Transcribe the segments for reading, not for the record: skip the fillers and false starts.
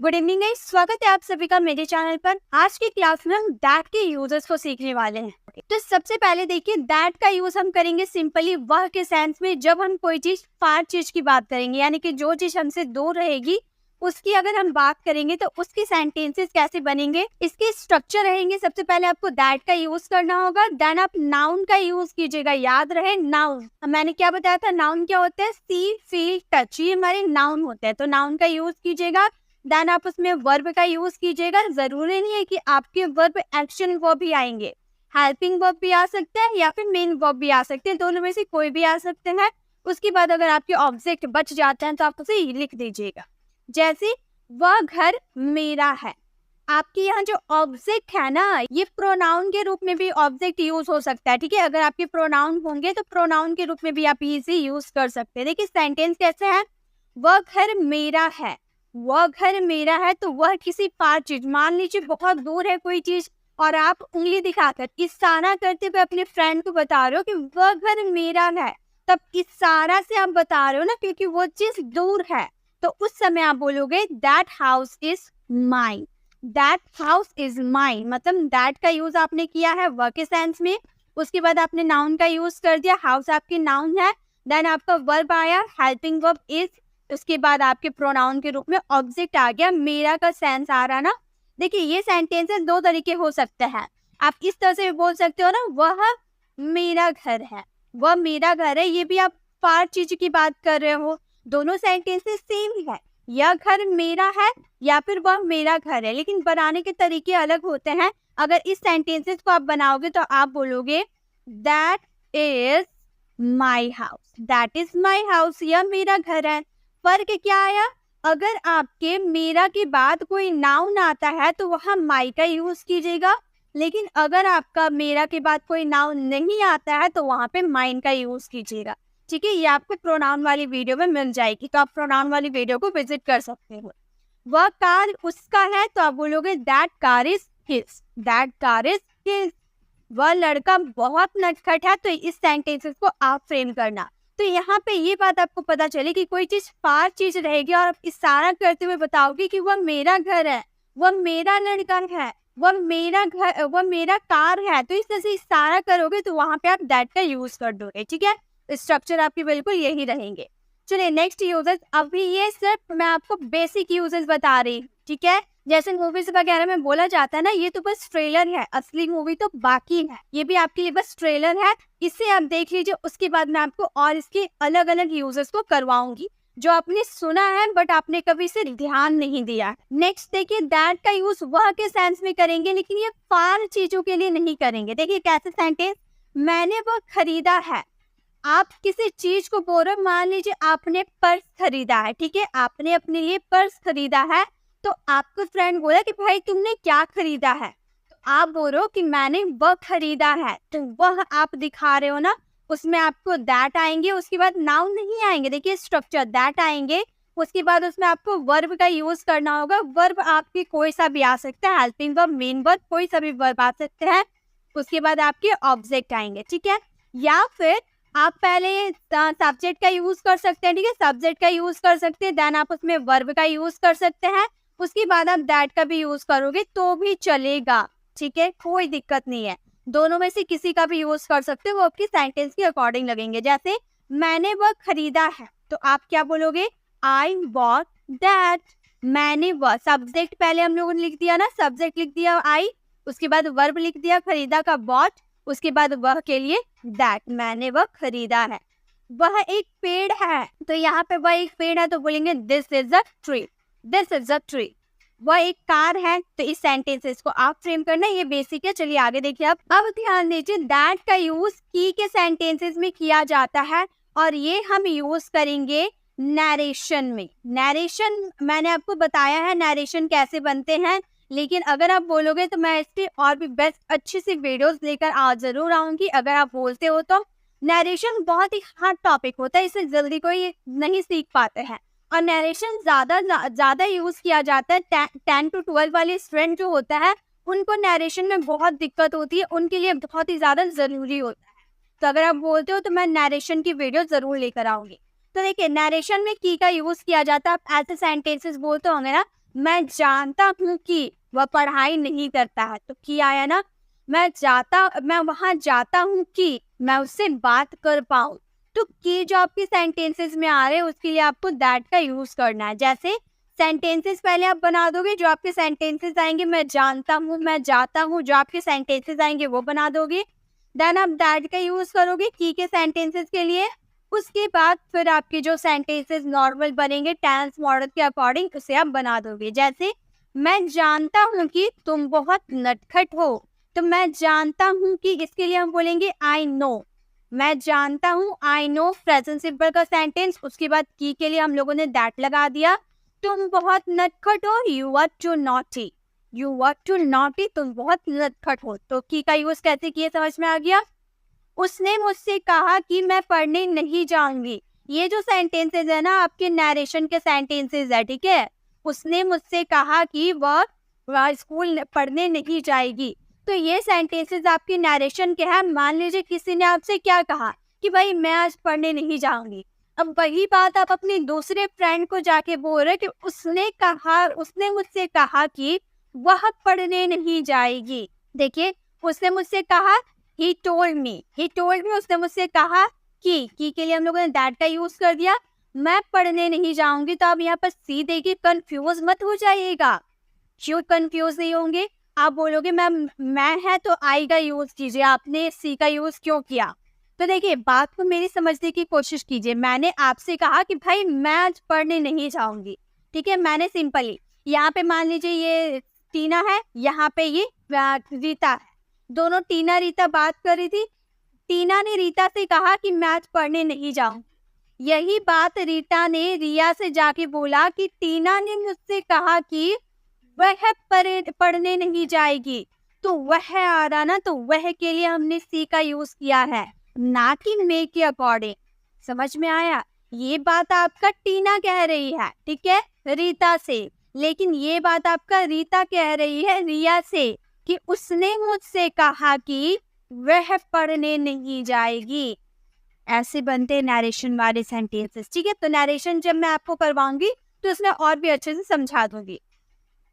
Good evening guys, स्वागत है आप सभी का मेरे चैनल पर। आज की क्लास में हम दैट के यूजेस को सीखने वाले हैं। तो सबसे पहले देखिए, दैट का यूज हम करेंगे सिंपली वह के सेंस में जब हम कोई चीज फार चीज की बात करेंगे, यानी कि जो चीज हमसे दूर रहेगी उसकी अगर हम बात करेंगे तो उसकी सेंटेंसेस कैसे बनेंगे, इसके स्ट्रक्चर रहेंगे। सबसे पहले आपको दैट का यूज करना होगा, देन आप नाउन का यूज कीजिएगा। याद रहे नाउन, मैंने क्या बताया था, नाउन क्या होता है, सी फील टच, ये हमारे नाउन होते हैं। तो नाउन का यूज कीजिएगा, देन आप उसमें वर्ब का यूज कीजिएगा। जरूरी नहीं है कि आपके वर्ब एक्शन वर्ब भी आएंगे, हेल्पिंग वर्ब भी आ सकते हैं या फिर मेन वर्ब भी आ सकते हैं, दोनों में से कोई भी आ सकते हैं। उसके बाद अगर आपके ऑब्जेक्ट बच जाते हैं तो आप उसे लिख दीजिएगा। जैसे वह घर मेरा है, आपके यहाँ जो ऑब्जेक्ट है ना, ये प्रोनाउन के रूप में भी ऑब्जेक्ट यूज हो सकता है। ठीक है, अगर आपके प्रोनाउन होंगे तो प्रोनाउन के रूप में भी आप इसे यूज कर सकते हैं। देखिए सेंटेंस कैसे है, वह घर मेरा है, वह घर मेरा है। तो वह किसी पार चीज, मान लीजिए बहुत दूर है कोई चीज और आप उंगली दिखाकर इशारा करते हुए अपने फ्रेंड को बता रहे हो कि वह घर मेरा है, तब इशारा से आप बता रहे हो ना, क्योंकि वो चीज दूर है। तो उस समय आप बोलोगे that house is mine, that house is mine. मतलब दैट का यूज आपने किया है वह के सेंस में। उसके बाद आपने नाउन का यूज कर दिया, हाउस आपकी नाउन है, देन आपका वर्ब आया हेल्पिंग वर्ब इज, उसके बाद आपके प्रोनाउन के रूप में ऑब्जेक्ट आ गया, मेरा का सेंस आ रहा ना। देखिए ये सेंटेंसेस दो तरीके हो सकते हैं। आप इस तरह से बोल सकते हो ना, वह मेरा घर है, वह मेरा घर है, ये भी आप फार चीज की बात कर रहे हो। दोनों सेंटेंसेस सेम ही है, यह घर मेरा है या फिर वह मेरा घर है, लेकिन बनाने के तरीके अलग होते हैं। अगर इस सेंटेंसेस को आप बनाओगे तो आप बोलोगे that is my house, that is my house, यह मेरा घर है। फर्क क्या आया, अगर आपके मेरा के बाद कोई नाउन आता है तो वहां माई का यूज कीजिएगा, लेकिन अगर आपका मेरा के बाद कोई नाउन नहीं आता है तो वहां पे माइन का यूज कीजिएगा। ठीक है, ये आपको प्रोनाउन वाली वीडियो में मिल जाएगी, तो आप प्रोनाउन वाली वीडियो को विजिट कर सकते हो। वह कार उसका है तो आप बोलोगे that car is his, that car is his. वह लड़का बहुत नटखट है, तो इस सेंटेंसेस को आप फ्रेम करना। तो यहाँ पे ये बात आपको पता चले कि कोई चीज फार चीज रहेगी और आप इशारा करते हुए बताओगे कि वह मेरा घर है, वह मेरा लड़का है, वह मेरा घर, वह मेरा कार है। तो इस तरह से इशारा करोगे तो वहां पे आप दैट का यूज कर दोगे। ठीक है, स्ट्रक्चर आपके बिल्कुल यही रहेंगे। चलिए नेक्स्ट यूजेस, अभी ये सिर्फ मैं आपको बेसिक यूजेस बता रही हूँ। ठीक है, जैसे मूवीज वगैरह में बोला जाता है ना, ये तो बस ट्रेलर है, असली मूवी तो बाकी है। ये भी आपके लिए बस ट्रेलर है, इसे आप देख लीजिए। उसके बाद मैं आपको और इसके अलग अलग यूजेस को करवाऊंगी जो आपने सुना है बट आपने कभी इसे ध्यान नहीं दिया। नेक्स्ट देखिए, दैट का यूज वह के सेंस में करेंगे, लेकिन ये फार चीजों के लिए नहीं करेंगे। देखिए कैसे सेंटेंस, मैंने वह खरीदा है, आप किसी चीज को बोल रहे हो, मान लीजिए आपने पर्स खरीदा है। ठीक है, आपने अपने लिए पर्स खरीदा है, तो आपको फ्रेंड बोला कि भाई तुमने क्या खरीदा है, तो आप बोल रहे हो कि मैंने वह खरीदा है। तो वह आप दिखा रहे हो ना, उसमें आपको दैट आएंगे, उसके बाद नाउन नहीं आएंगे। देखिए स्ट्रक्चर, दैट आएंगे, उसके बाद उसमें आपको वर्ब का यूज करना होगा। वर्ब आपके कोई सा भी आ सकता है, हेल्पिंग वर्ब, मेन वर्ब, कोई सा भी वर्ब आ सकते हैं। उसके बाद आपके ऑब्जेक्ट आएंगे। ठीक है, या फिर आप पहले सब्जेक्ट का यूज कर सकते हैं। ठीक है, सब्जेक्ट का यूज कर सकते हैं, देन आप उसमें वर्ब का यूज कर सकते हैं, उसके बाद आप दैट का भी यूज करोगे तो भी चलेगा। ठीक है, कोई दिक्कत नहीं है, दोनों में से किसी का भी यूज कर सकते हो, वो आपकी सेंटेंस के अकॉर्डिंग लगेंगे। जैसे मैंने वह खरीदा है, तो आप क्या बोलोगे, आई बॉट दैट। मैंने वह, सब्जेक्ट पहले हम लोगों ने लिख दिया ना, सब्जेक्ट लिख दिया आई, उसके बाद वर्ब लिख दिया खरीदा का बॉट, उसके बाद वह के लिए दैट, मैंने वह खरीदा है। वह एक पेड़ है, तो यहाँ पे वह एक पेड़ है तो बोलेंगे this is a tree, this is a tree. वह एक कार है, तो इस सेंटेंसेस को आप फ्रेम करना, ये बेसिक है। चलिए आगे देखिए। अब ध्यान दीजिए, दैट का यूज की के सेंटेंसेस में किया जाता है और ये हम यूज करेंगे नरेशन में। नरेशन मैंने आपको बताया है नरेशन कैसे बनते हैं, लेकिन अगर आप बोलोगे तो मैं इसके और भी बेस्ट अच्छी सी वीडियोस लेकर जरूर आऊंगी। अगर आप बोलते हो तो नरेशन बहुत ही हार्ड टॉपिक होता है, इसे जल्दी कोई नहीं सीख पाते हैं, और नरेशन ज्यादा यूज किया जाता है 10 to 12 वाले स्टूडेंट जो होता है, उनको नरेशन में बहुत दिक्कत होती है, उनके लिए बहुत ही ज्यादा जरूरी होता है। तो अगर आप बोलते हो तो मैं नरेशन की वीडियो जरूर लेकर आऊंगी। तो देखिए नरेशन में की का यूज किया जाता है। आप ऐसे सेंटेंसेस बोलते होंगे ना, मैं जानता हूँ कि वह पढ़ाई नहीं करता है, तो की आया ना। मैं वहाँ जाता हूँ कि मैं उससे बात कर पाऊँ। तो की जो आपके सेंटेंसेस में आ रहे हैं उसके लिए आपको दैट का यूज करना है। जैसे सेंटेंसेस पहले आप बना दोगे, जो आपके सेंटेंसेस आएंगे मैं जानता हूँ, मैं जाता हूँ, जो आपके सेंटेंसेस आएंगे वो बना दोगे। देन आप दैट का यूज करोगे की के सेंटेंसेस के लिए। उसके बाद फिर आपके जो सेंटेंसेस नॉर्मल बनेंगे टेंस मॉडल के अकॉर्डिंग उसे आप बना दोगे। जैसे मैं जानता हूँ कि तुम बहुत नटखट हो, तो मैं जानता हूँ कि इसके लिए हम बोलेंगे आई नो। मैं जानता हूँ, आई नो प्रेजेंट सिंपल का सेंटेंस। उसके बाद की के लिए हम लोगों ने दैट लगा दिया। तुम बहुत नटखट हो, you are too naughty, you are too naughty, तुम बहुत नटखट हो। तो की का यूज कैसे किए समझ में आ गया। उसने मुझसे कहा कि मैं पढ़ने नहीं जाऊंगी। ये जो सेंटेंसेस है ना आपके नरेशन के सेंटेंसेस है, ठीक है। उसने मुझसे कहा कि वह स्कूल पढ़ने नहीं जाएगी। तो ये सेंटेंसेस आपके नरेशन के हैं। मान लीजिए किसी ने आपसे क्या कहा कि भाई मैं आज पढ़ने नहीं जाऊंगी। अब वही बात आप अपने दूसरे फ्रेंड को जाके बोल रहे कि उसने मुझसे कहा कि वह पढ़ने नहीं जाएगी। देखिए, उसने मुझसे कहा, he told me, उसने मुझसे कहा कि के लिए हम लोगों ने दैट का यूज कर दिया। मैं पढ़ने नहीं जाऊंगी, तो आप यहाँ पर सी देखिए, कंफ्यूज मत हो जाइएगा। क्यों कंफ्यूज नहीं होंगे, आप बोलोगे मैं है तो आई का यूज कीजिए, आपने सी का यूज क्यों किया। तो देखिए, बात को मेरी समझने की कोशिश कीजिए। मैंने आपसे कहा कि भाई मैं आज पढ़ने नहीं जाऊंगी, ठीक है। मैंने सिंपली यहाँ पे मान लीजिए ये टीना है, यहाँ पे ये रीता है। दोनों टीना रीता बात कर रही थी। टीना ने रीता से कहा कि मैं आज पढ़ने नहीं जाऊं। यही बात रीता ने रिया से जाके बोला कि टीना ने मुझसे कहा कि वह पढ़ने नहीं जाएगी। तो वह आ रहा ना, तो वह के लिए हमने सी का यूज किया है, ना कि मे के अकॉर्डिंग। समझ में आया। ये बात आपका टीना कह रही है, ठीक है, रीता से। लेकिन ये बात आपका रीता कह रही है रिया से कि उसने मुझसे कहा कि वह पढ़ने नहीं जाएगी। ऐसे बनते नरेशन वाले सेंटेंसेस, ठीक है। तो नरेशन जब मैं आपको करवाऊंगी तो उसमें और भी अच्छे से समझा दूंगी।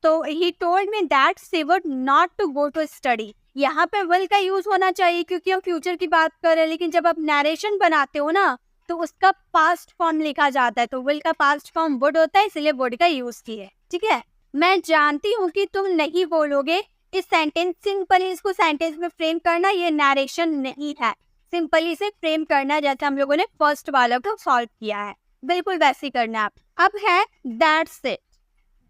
तो he told me that she would not to go to study. यहाँ पे विल का यूज होना चाहिए क्योंकि हम फ्यूचर की बात कर रहे हैं। लेकिन जब आप नरेशन बनाते हो ना तो उसका पास्ट फॉर्म लिखा जाता है, तो विल का पास्ट फॉर्म वुड होता है, इसलिए वुड का यूज किया है, ठीक है। मैं जानती हूँ कि तुम नहीं बोलोगे। इस सेंटेंस सिंपली इसको सेंटेंस में फ्रेम करना, ये नरेशन नहीं है। सिंपली से फ्रेम करना जैसे हम लोगों ने फर्स्ट वाला को सॉल्व किया है, बिल्कुल वैसे ही करना है। अब है दैट्स इट,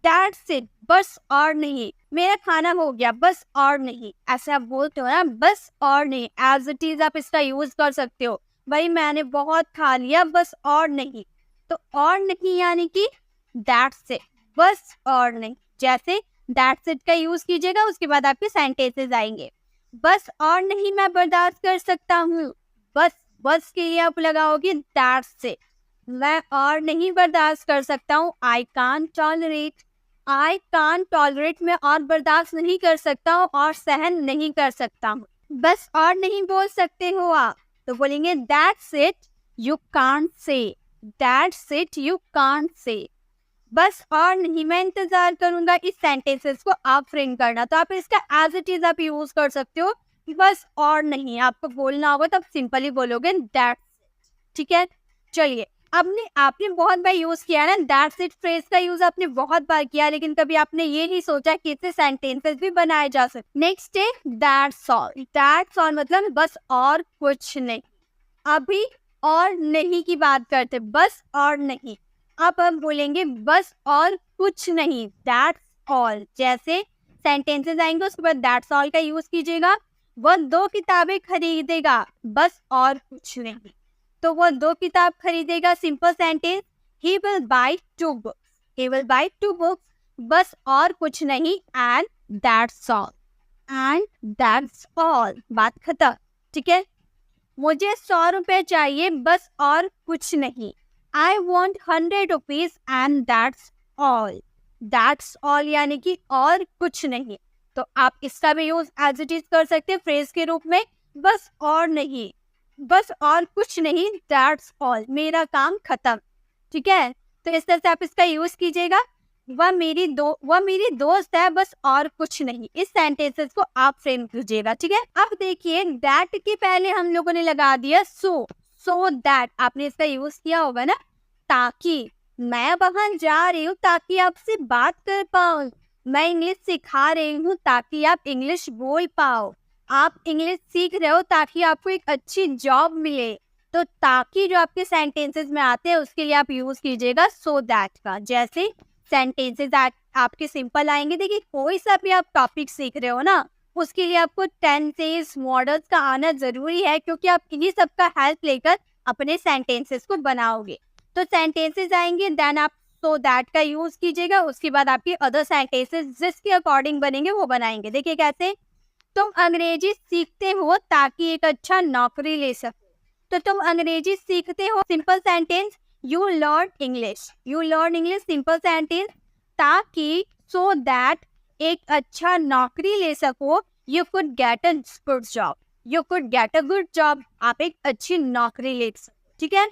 दैट्स इट, बस और नहीं। मेरा खाना हो गया, बस और नहीं। ऐसे आप बोलते हो ना, बस और नहीं। एज इट इज आप इसका यूज कर सकते हो। भाई मैंने बहुत खा लिया, बस और नहीं। तो और नहीं यानी कि दैट्स इट, बस और नहीं। जैसे दैट्स इट का यूज कीजिएगा, उसके बाद आपके सेंटेंसेस आएंगे। बस और नहीं मैं बर्दाश्त कर सकता हूँ। बस के लिए आप लगाओगे दैट्स इट। मैं और नहीं बर्दाश्त कर सकता हूँ, I can't tolerate. I can't tolerate, मैं और बर्दाश्त नहीं कर सकता हूँ और सहन नहीं कर सकता हूँ। बस और नहीं बोल सकते हो आप, तो बोलेंगे that's it you can't say, that's it you can't say. बस और नहीं मैं इंतजार करूंगा, इस सेंटेंसेस को आप फ्रेम करना। तो आप इसका एज इट इज आप यूज कर सकते हो। बस और नहीं आपको बोलना होगा तब सिंपली बोलोगे दैट्स इट, ठीक है। चलिए, आपने बहुत बार यूज किया है ना दैट्स इट फ्रेज का यूज आपने बहुत बार किया, लेकिन कभी आपने ये नहीं सोचा कि इससे सेंटेंसेस भी बनाए जा सकते। नेक्स्ट है दैट्स ऑल। दैट्स ऑल मतलब बस और कुछ नहीं। अभी और नहीं की बात करते, बस और नहीं। अब हम बोलेंगे बस और कुछ नहीं, दैट्स ऑल। जैसे सेंटेंसेस आएंगे उसके बाद दैट्स ऑल का यूज कीजिएगा। वह 2 किताबें खरीदेगा, बस और कुछ नहीं। तो वो 2 किताब खरीदेगा, simple sentence. He will buy 2 books, he will buy 2 books, बस और कुछ नहीं, and that's all, and that's all, बात खत्म, ठीक है। मुझे 100 रुपए चाहिए, बस और कुछ नहीं। I want 100 rupees and that's all. That's all यानी कि और कुछ नहीं। तो आप इसका भी यूज एज इट इज कर सकते हैं फ्रेज के रूप में। बस और नहीं, बस और कुछ नहीं, दैट्स ऑल, मेरा काम खत्म, ठीक है। तो इस तरह से आप इसका यूज कीजिएगा। वह मेरी दोस्त है, बस और कुछ नहीं। इस सेंटेंसेस को आप फ्रेम कीजिएगा, ठीक है। अब देखिए दैट के पहले हम लोगों ने लगा दिया सो दैट, आपने इसका यूज किया होगा ना, ताकि मैं वहां जा रही हूँ ताकि आपसे बात कर पाऊँ, मैं इंग्लिश सिखा रही हूँ ताकि आप इंग्लिश बोल पाओ, आप इंग्लिश सीख रहे हो ताकि आपको एक अच्छी जॉब मिले। तो ताकि जो आपके सेंटेंसेस में आते हैं उसके लिए आप यूज कीजिएगा सो दैट का। जैसे सेंटेंसेस आपके सिंपल आएंगे, देखिए कोई सा भी आप टॉपिक सीख रहे हो ना, उसके लिए आपको टेंसेस मॉडल्स का आना जरूरी है, क्योंकि आप इन्हीं सब का हेल्प लेकर अपने सेंटेंसेस को बनाओगे। तो सेंटेंसेस आएंगे, देन आप सो दैट का यूज कीजिएगा, उसके बाद आपके अदर सेंटेंसेस जिसके अकॉर्डिंग बनेंगे वो बनाएंगे। देखिए कैसे, तुम अंग्रेजी सीखते हो ताकि एक अच्छा नौकरी ले सको। तो तुम अंग्रेजी सीखते हो, simple sentence, you learn English simple sentence, ताकि सो दैट एक अच्छा नौकरी ले सको, you could get a good job, आप एक अच्छी नौकरी ले सको, ठीक है।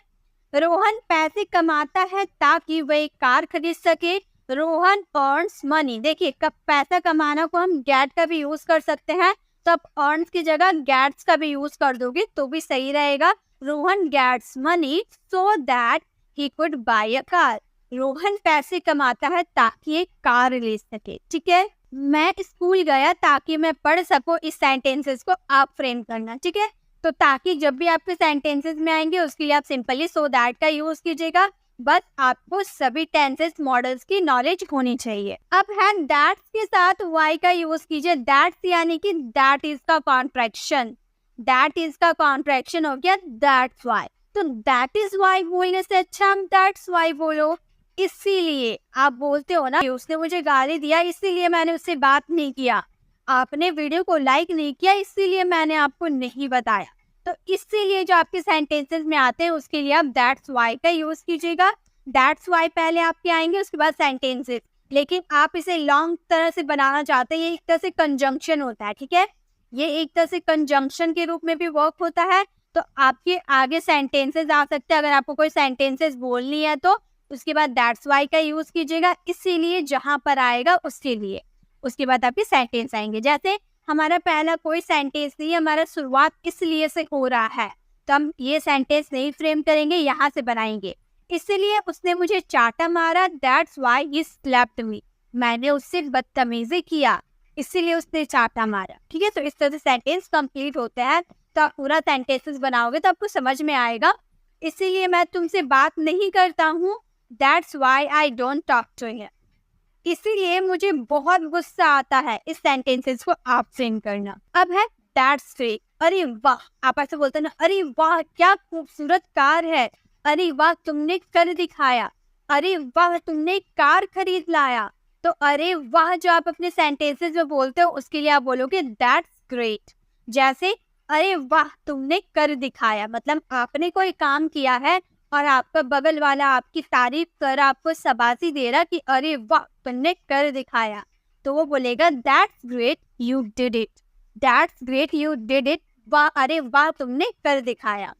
रोहन पैसे कमाता है ताकि वह एक कार खरीद सके, रोहन अर्न्स मनी। देखिए पैसा कमाना को हम गेट का भी यूज कर सकते हैं, तो आप अर्न्स की जगह गेट्स का भी यूज कर दोगे तो भी सही रहेगा। Rohan gets money so that he could buy a car, Rohan पैसे कमाता है ताकि एक कार ले सके, ठीक है। मैं स्कूल गया ताकि मैं पढ़ सकूं, इस सेंटेंसेस को आप फ्रेम करना, ठीक है। तो ताकि जब भी आपके सेंटेंसेस में आएंगे उसके लिए आप सिंपली सो दैट का यूज कीजिएगा, बस आपको सभी टेंसेस मॉडल्स की नॉलेज होनी चाहिए। अब है दैट्स के साथ वाई का यूज कीजिए, दैट्स यानी कि दैट इज का कॉन्ट्रैक्शन, दैट इज का कॉन्ट्रैक्शन हो गया दैट्स वाई। तो दैट इज वाई बोलने से अच्छा हम दैट्स वाई बोलो। इसीलिए आप बोलते हो ना उसने मुझे गाली दिया इसीलिए मैंने उससे बात नहीं किया, आपने वीडियो को लाइक नहीं किया इसीलिए मैंने आपको नहीं बताया। तो इसीलिए जो आपके सेंटेंसेस में आते हैं उसके लिए आप दैट्स वाई का यूज कीजिएगा। दैट्स वाई पहले आपके आएंगे, उसके बाद सेंटेंसेस। लेकिन आप इसे लॉन्ग तरह से बनाना चाहते हैं, ये एक तरह से कंजंक्शन होता है, ठीक है। ये एक तरह से कंजंक्शन के रूप में भी वर्क होता है। तो आपके आगे सेंटेंसेस आ सकते हैं, अगर आपको कोई सेंटेंसेस बोलनी है तो उसके बाद दैट्स वाई का यूज कीजिएगा, इसीलिए जहां पर आएगा उसके लिए। उसके बाद आपके सेंटेंस आएंगे, जैसे हमारा पहला कोई सेंटेंस नहीं, हमारा शुरुआत इसलिए से हो रहा है, तो हम ये सेंटेंस नहीं फ्रेम करेंगे, यहाँ से बनाएंगे। इसलिए उसने मुझे चाटा मारा, दैट्स व्हाई ही स्लैप्ड मी, मैंने उससे बदतमीजी किया इसीलिए उसने चाटा मारा, ठीक है। तो इस तरह से सेंटेंस कंप्लीट होता है। तो आप पूरा सेंटेंसेस बनाओगे तो आपको समझ में आएगा। इसीलिए मैं तुमसे बात नहीं करता हूँ, that's why I don't talk to him, इसीलिए मुझे बहुत गुस्सा आता है। इस सेंटेंसेस को आप फ्रेम करना। अब है दैट्स ग्रेट, अरे वाह, आप ऐसे बोलते हैं ना, अरे वाह क्या खूबसूरत कार है, अरे वाह तुमने कर दिखाया, अरे वाह तुमने कार खरीद लाया। तो अरे वाह जो आप अपने सेंटेंसेस में बोलते हो उसके लिए आप बोलोगे दैट्स ग्रेट। जैसे अरे वाह तुमने कर दिखाया, मतलब आपने कोई काम किया है और आपका बगल वाला आपकी तारीफ कर आपको शाबाशी दे रहा कि अरे वाह तुमने कर दिखाया, तो वो बोलेगा that's great you did it, that's great you did it, वाह अरे वाह तुमने कर दिखाया।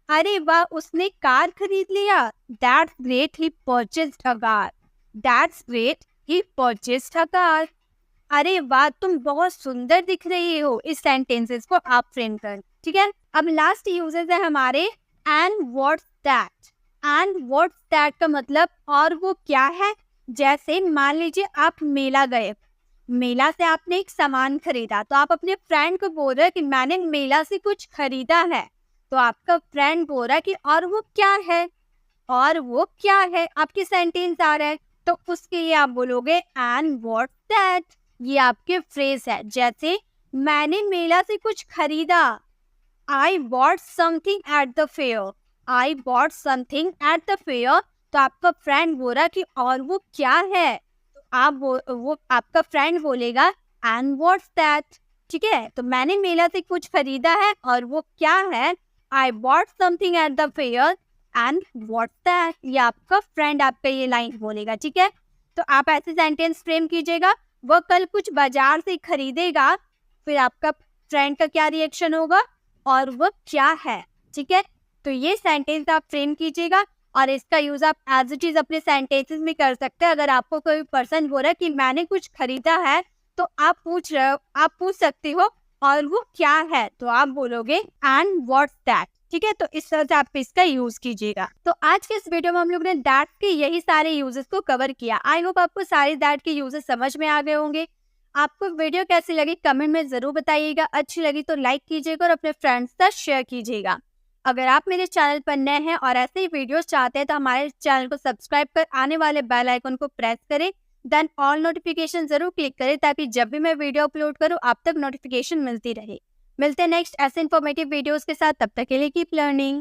अरे वाह उसने कार खरीद लिया, that's great he purchased a car, that's great he purchased a car. अरे वाह तुम बहुत सुंदर दिख रही हो, इस सेंटेंसेस को आप फ्रेम कर, ठीक है। अब लास्ट यूजेस है हमारे and what's that. And what's that का मतलब और वो क्या है। जैसे मान लीजिए आप मेला गए, मेला से आपने एक सामान खरीदा, तो आप अपने फ्रेंड को बोल रहे कि मैंने मेला से कुछ खरीदा है, तो आपका फ्रेंड बोल रहा है कि और वो क्या है, और वो क्या है, आपके सेंटेंस आ रहा है, तो उसके लिए आप बोलोगे एंड व्हाट्स दैट, ये आपके फ्रेज है। जैसे मैंने मेला से कुछ खरीदा, I bought something at the fair, I bought something at the fair, तो आपका फ्रेंड बोल रहा कि और वो क्या है, तो आप वो आपका फ्रेंड बोलेगा एंड व्हाट्स दैट, ठीक है। तो मैंने मेला से कुछ खरीदा है और वो क्या है, I bought something at the fair and what's that, ये आपका फ्रेंड आपका ये लाइन बोलेगा, ठीक है। तो आप ऐसे सेंटेंस फ्रेम कीजिएगा। वो कल कुछ बाजार से खरीदेगा, फिर आपका फ्रेंड का क्या रिएक्शन होगा, और वो क्या है, ठीक है। तो ये सेंटेंस आप फ्रेम कीजिएगा। और इसका यूज आप एज इट इज अपने सेंटेंसेस में कर सकते हैं। अगर आपको कोई पर्सन बोल रहा है कि मैंने कुछ खरीदा है, तो आप पूछ सकते हो और वो क्या है, तो आप बोलोगे एंड व्हाट्स दैट। ठीक है, तो इस तरह से आप इसका यूज कीजिएगा। तो आज के इस वीडियो में हम लोग ने दैट के यही सारे यूजेस को कवर किया। आई होप आपको सारे दैट के यूजेस समझ में आ गए होंगे। आपको वीडियो कैसी लगी कमेंट में जरूर बताइएगा। अच्छी लगी तो लाइक कीजिएगा और अपने फ्रेंड्स के साथ शेयर कीजिएगा। अगर आप मेरे चैनल पर नए हैं और ऐसे ही वीडियोस चाहते हैं तो हमारे चैनल को सब्सक्राइब कर आने वाले बेल आइकन को प्रेस करें, देन ऑल नोटिफिकेशन जरूर क्लिक करें ताकि जब भी मैं वीडियो अपलोड करूं आप तक नोटिफिकेशन मिलती रहे। मिलते हैं नेक्स्ट ऐसे इन्फॉर्मेटिव वीडियोस के साथ, तब तक के लिए कीप लर्निंग।